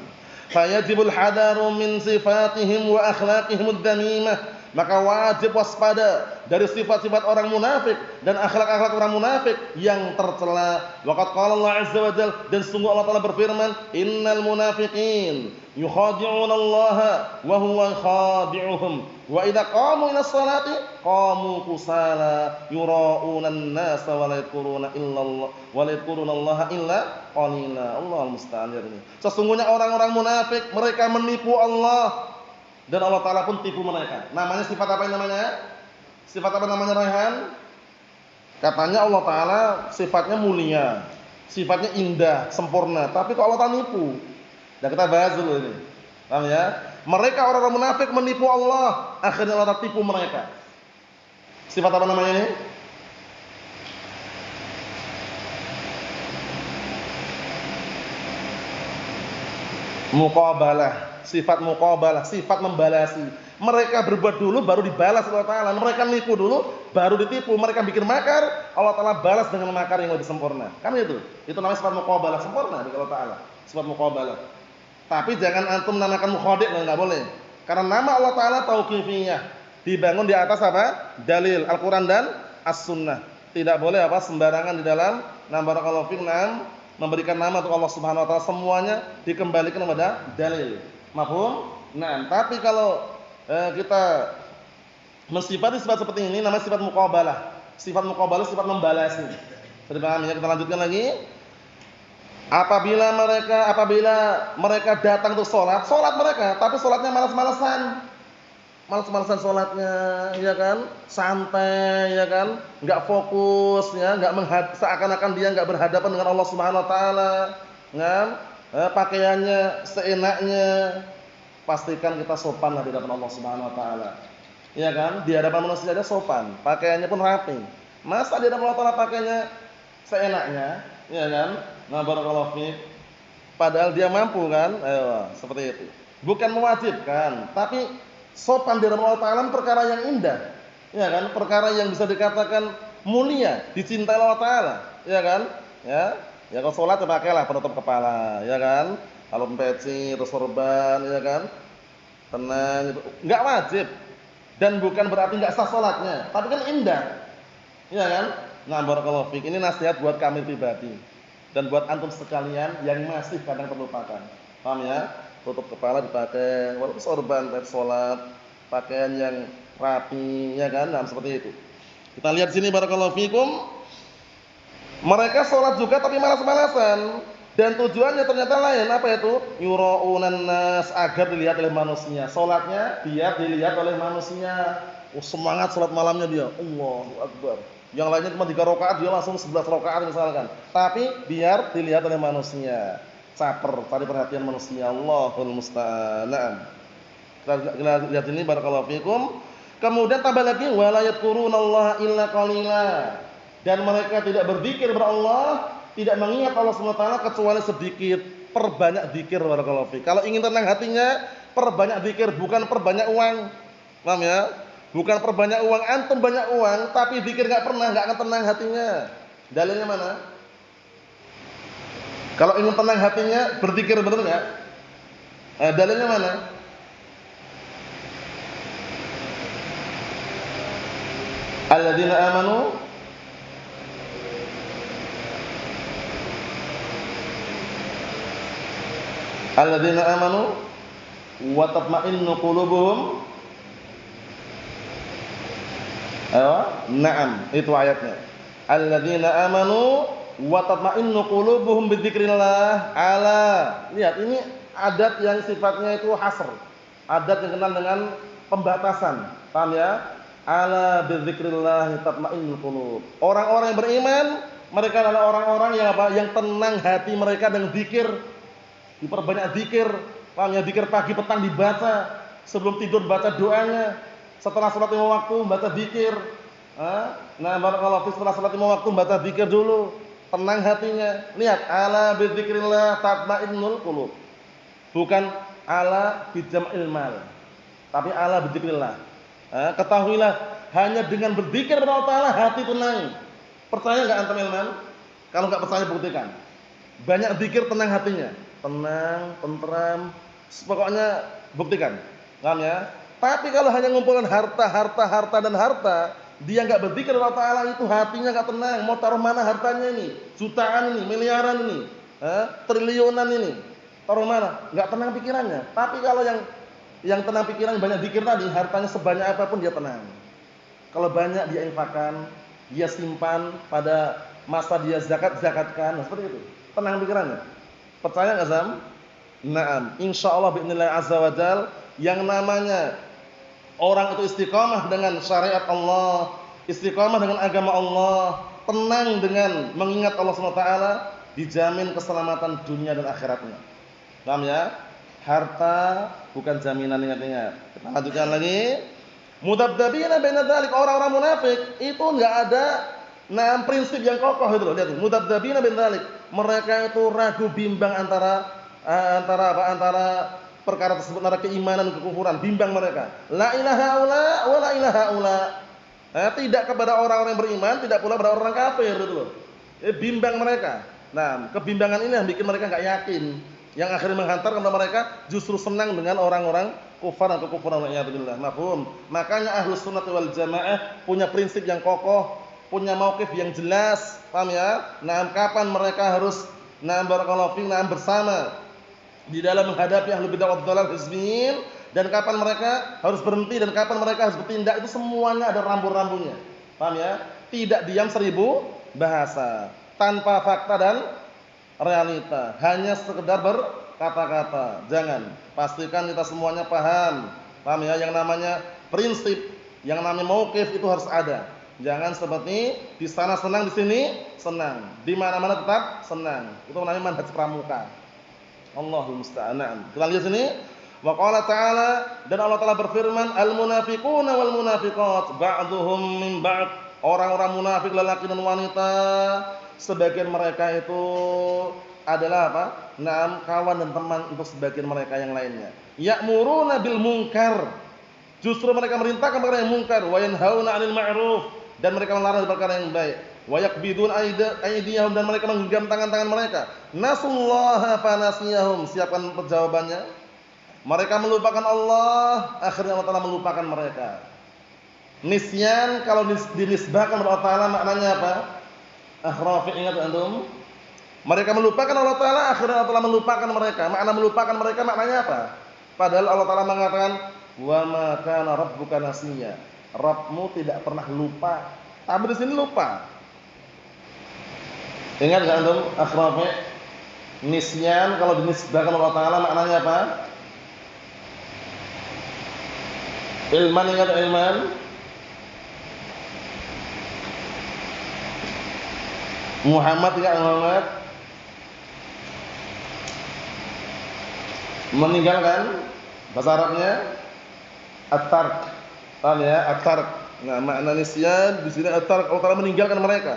Fayajibul hadaru min sifatihim wa akhlaqihim ad-damimah. Maka wajib waspada dari sifat-sifat orang munafik dan akhlak-akhlak orang munafik yang tercela. Waqad qala Allah azza wa jalla, dan sungguh Allah Taala berfirman, innal munafiqin yukhadi'una Allah wa huwa khadi'uhum wa idza qamu ila sholati qamu kusala yura'una an-nasa wa la yadhkuruna illallah wa la yadhkuruna Allah illa qalila. Allahul musta'an. Sesungguhnya orang-orang munafik mereka menipu Allah dan Allah Ta'ala pun tipu mereka. Namanya sifat apa yang namanya? Sifat apa namanya Rehan? Katanya Allah Ta'ala sifatnya mulia, sifatnya indah, sempurna. Tapi kok Allah Ta'ala nipu? Dan kita bahas dulu ini. Paham ya? Mereka orang-orang munafik menipu Allah, akhirnya Allah Ta'ala tipu mereka. Sifat apa namanya ini? Muqabalah. Sifat muqabalah, sifat membalasi. Mereka berbuat dulu baru dibalas oleh Allah Ta'ala. Mereka nipu dulu baru ditipu. Mereka bikin makar, Allah Ta'ala balas dengan makar yang lebih sempurna. Kan itu? Itu namanya sifat muqabalah, sempurna dari Allah Ta'ala. Sifat muqabalah. Tapi jangan antum namakan mukhadi', enggak boleh. Karena nama Allah Ta'ala tauqifiyah, dibangun di atas apa? Dalil Al-Qur'an dan As-Sunnah. Tidak boleh apa sembarangan di dalam nama barakallahu fiik memberikan nama untuk Allah Subhanahu wa taala, semuanya dikembalikan kepada dalil. Mafhum? Nah, tapi kalau kita mensifati sifat seperti ini namanya sifat muqabalah. Sifat muqabalah sifat membalasi. Sudah paham ya? Kita lanjutkan lagi. Apabila mereka datang untuk salat mereka, tapi salatnya malas-malasan. Malas-malasan salatnya, ya kan? Santai, ya kan? Enggak fokus, ya, seakan-akan dia enggak berhadapan dengan Allah Subhanahu wa taala. Kan? Pakaiannya seenaknya. Pastikan kita sopan di hadapan Allah Subhanahu wa taala. Ya kan? Di hadapan manusia aja sopan, pakaiannya pun rapi. Masa di hadapan Allah Taala pakaiannya seenaknya, ya kan? Nah, barakallahu fiik. Padahal dia mampu kan? Ayo, seperti itu. Bukan mewajibkan, tapi sopan di hadapan Allah Taala perkara yang indah. Ya kan? Perkara yang bisa dikatakan mulia, dicintai Allah Taala, ya kan? Ya. Ya kalau salat ya pakailah penutup kepala, ya kan? Kalau peci atau sorban, ya kan? Tenang itu. Enggak wajib. Dan bukan berarti enggak sah salatnya, tapi kan indah. Ya kan? Nah, barakallahu fiik. Ini nasihat buat kami pribadi dan buat antum sekalian yang masih kadang terlupakan. Paham ya? Tutup kepala dipakai, walaupun sorban pada salat, pakaian yang rapi, ya kan? Nah, seperti itu. Kita lihat sini barakallahu fiikum. Mereka sholat juga tapi malas-malasan. Dan tujuannya ternyata lain. Apa itu? Yura'unan nas, agar dilihat oleh manusia. Sholatnya biar dilihat oleh manusia. Semangat sholat malamnya dia. Allahu Akbar. Yang lainnya cuma 3 rakaat, dia langsung 11 rakaat misalkan. Tapi biar dilihat oleh manusia. Caper, cari perhatian manusia. Allahul musta'an. Kita lihat ini barakallahu fikum. Kemudian tambah lagi wala yadhkurunallaha illa qalila. Dan mereka tidak berzikir kepada Allah Tidak mengingat Allah Subhanahu wa taala kecuali sedikit. Perbanyak zikir barakallahu fiik. Kalau ingin tenang hatinya, perbanyak zikir, bukan perbanyak uang. Paham ya? Bukan perbanyak uang, antum banyak uang tapi zikir enggak pernah, enggak akan tenang hatinya. Dalilnya mana? Kalau ingin tenang hatinya, berzikir benar enggak? Dalilnya mana? Alladzina amanu Alladzina amanu wa tatma'innu qulubuhum. Na'am, itu ayatnya. Alladzina amanu wa tatma'innu qulubuhum bidzikrillah. Ala. Lihat, ini adat yang sifatnya itu hasr. Adat yang kenal dengan pembatasan. Paham ya? Ala bidzikrillah tatma'innul qulub. Orang-orang yang beriman, mereka adalah orang-orang yang apa? Yang tenang hati mereka dengan zikir. Diperbanyak zikir, paham ya? Zikir pagi petang dibaca, sebelum tidur baca doanya, setelah salat 5 waktu baca zikir. Nah, barakallahu fi, setelah salat 5 waktu baca zikir dulu, tenang hatinya. Lihat, ala bidzikrillah tatmainnul qulub. Bukan ala bijam'il mal, tapi ala bidzikrillah. Ketahuilah, hanya dengan berzikir kepada Allah Taala hati tenang. Percaya enggak antum ilman? Kalau enggak percaya buktikan. Banyak zikir tenang hatinya. Tenang, tentram, pokoknya buktikan. Paham ya? Tapi kalau hanya ngumpulkan harta dan harta, dia enggak berzikir kepada Allah Taala, itu hatinya enggak tenang. Mau taruh mana hartanya ini? Jutaan ini, miliaran ini, triliunan ini. Taruh mana? Enggak tenang pikirannya. Tapi kalau yang tenang pikiran banyak zikir tadi, hartanya sebanyak apapun dia tenang. Kalau banyak dia infakkan, dia simpan, pada masa dia zakatkan, seperti itu. Tenang pikirannya. Percaya enggak, Zam? Naam, insyaallah biidznillah azza wajal, yang namanya orang itu istiqamah dengan syariat Allah, istiqamah dengan agama Allah, tenang dengan mengingat Allah Subhanahu wa taala, dijamin keselamatan dunia dan akhiratnya. Paham ya? Harta bukan jaminan, ingat-ingat. Kita lanjutkan lagi. Mudabdabina baina dzalik, orang-orang munafik itu enggak ada prinsip yang kokoh itu loh. Lihat tuh, mudabdabina baina dzalik. Mereka itu ragu bimbang antara perkara tersebut, antara keimanan dan kekufuran, bimbang mereka. La ilaha illa wa la ilaha illa. Tidak kepada orang-orang yang beriman, tidak pula kepada orang kafir itu loh. Bimbang mereka. Nah, kebimbangan ini yang bikin mereka enggak yakin. Yang akhirnya menghantar kepada mereka justru senang dengan orang-orang kufar dan kekufuran. Wa'iyadzubillah. Mafhum? Makanya Ahlus Sunnah wal Jamaah punya prinsip yang kokoh, punya mauqif yang jelas. Paham ya? Nah, kapan mereka harus barakallahu fiik bersama di dalam menghadapi ahlul bidah wad dhalal hizbiyyin, dan kapan mereka harus berhenti dan kapan mereka harus bertindak, itu semuanya ada rambu-rambunya. Paham ya? Tidak diam 1000 bahasa, tanpa fakta dan realita, hanya sekedar berkata-kata. Jangan, pastikan kita semuanya paham. Paham ya? Yang namanya prinsip, yang namanya mauqif itu harus ada. Jangan seperti di sana senang, di sini senang, di mana-mana tetap senang. Itu namanya manhaj pramuka. Allahul musta'an. Kita lihat sini. Wa qala ta'ala, dan Allah Ta'ala berfirman, al-munafiquna wal munafiqat ba'dhuhum min ba'd. Orang-orang munafik lelaki dan wanita, sebagian mereka itu adalah apa? Kawan dan teman untuk sebagian mereka yang lainnya. Ya'muruna bil munkar. Justru mereka merintahkan perkara yang munkar, wa yanhauna 'anil ma'ruf, dan mereka melarang perkara yang baik. Wa yaqbidun aydiyahum, dan mereka menggenggam tangan-tangan mereka. Nasullaha fanasiyahum. Siapkan jawabannya. Mereka melupakan Allah, akhirnya Allah Ta'ala melupakan mereka. Nisyan kalau dinisbahkan kepada Allah Ta'ala maknanya apa? Rafi', ingat antum? Mereka melupakan Allah Ta'ala, akhirnya Allah Ta'ala melupakan mereka. Makna melupakan mereka maknanya apa? Padahal Allah Ta'ala mengatakan, wa ma kana rabbuka nasiya. Rabbmu tidak pernah lupa. Tapi di sini lupa. Ingat enggak antum? Rafi'. Nisyan kalau dinisbahkan Allah Ta'ala maknanya apa? Ilman, ingat ilman? Muhammad, ingat Muhammad? Meninggalkan, bahasa Arabnya at-tark. Paham ya? At-tark. Nah, makna nisyan di sini at-tark, Allah Ta'ala meninggalkan mereka.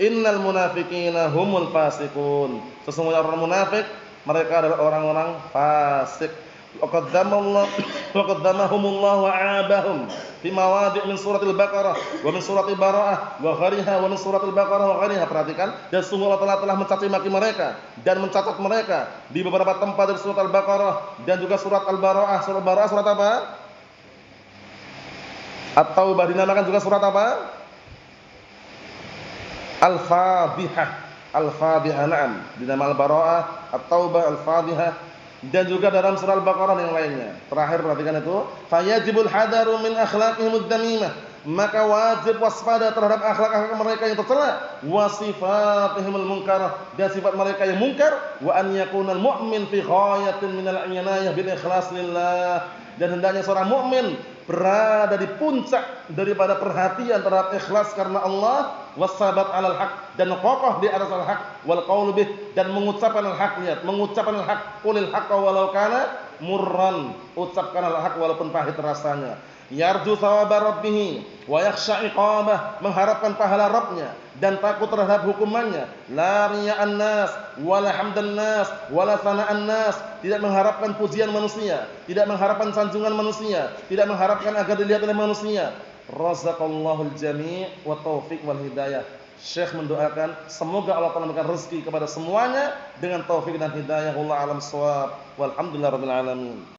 Innal munafiqina humul fasiqun. Sesungguhnya orang munafik mereka adalah orang-orang fasik. Laqad dhammahumullahu wa 'abahum fi mawadi' min suratil Baqarah wa min suratil Bara'ah wa ghariha wa min suratil Baqarah wa ghariha. Perhatikan, dan sungguh Allah telah mencaci maki mereka dan mencatat mereka di beberapa tempat dari surat Al-Baqarah dan juga surat Al-Bara'ah. Surat Al-Bara'ah surat apa? At-Taubah dinamakan juga surat apa? Al-Fadhihah. Al-Fadhihah, na'am. Dinamakan Al-Bara'ah, At-Taubah, Al-Fadhihah, dan juga dalam surah Al-Baqarah dan yang lainnya. Terakhir perhatikan itu, fayajibul hadaru min akhlaqihimud damimah. Maka wajib waspada terhadap akhlak-akhlak mereka yang tercela, wa sifatihimul munkarah, dan sifat mereka yang mungkar, wa an yakunal mu'min fi ghayatin minal inayah bil ikhlas lillah. Dan hendaknya seorang mukmin berada di puncak daripada perhatian terhadap ikhlas karena Allah, wasabat 'alal haq, dan kokoh di atas al-haq, wal qaulu bih, dan mengucapkan al-haq. Lihat, mengucapkan al-haq, qulil haqqa walau kana murran, ucapkan al-haq walaupun pahit rasanya. Yarju thawaba rabbih wa yakhsha iqabah, mengharapkan pahala Rabbnya dan takut terhadap hukumannya. La riya'an nas wala hamdan nas wala sana'an nas, tidak mengharapkan pujian manusia, tidak mengharapkan sanjungan manusia, tidak mengharapkan agar dilihat oleh manusia. Razaqallahul jami' wa taufiq wal hidayah. Syekh mendoakan semoga Allah Ta'ala memberikan rezeki kepada semuanya dengan taufik dan hidayah. Wallahu a'lam shawab. Walhamdulillahirabbil alamin.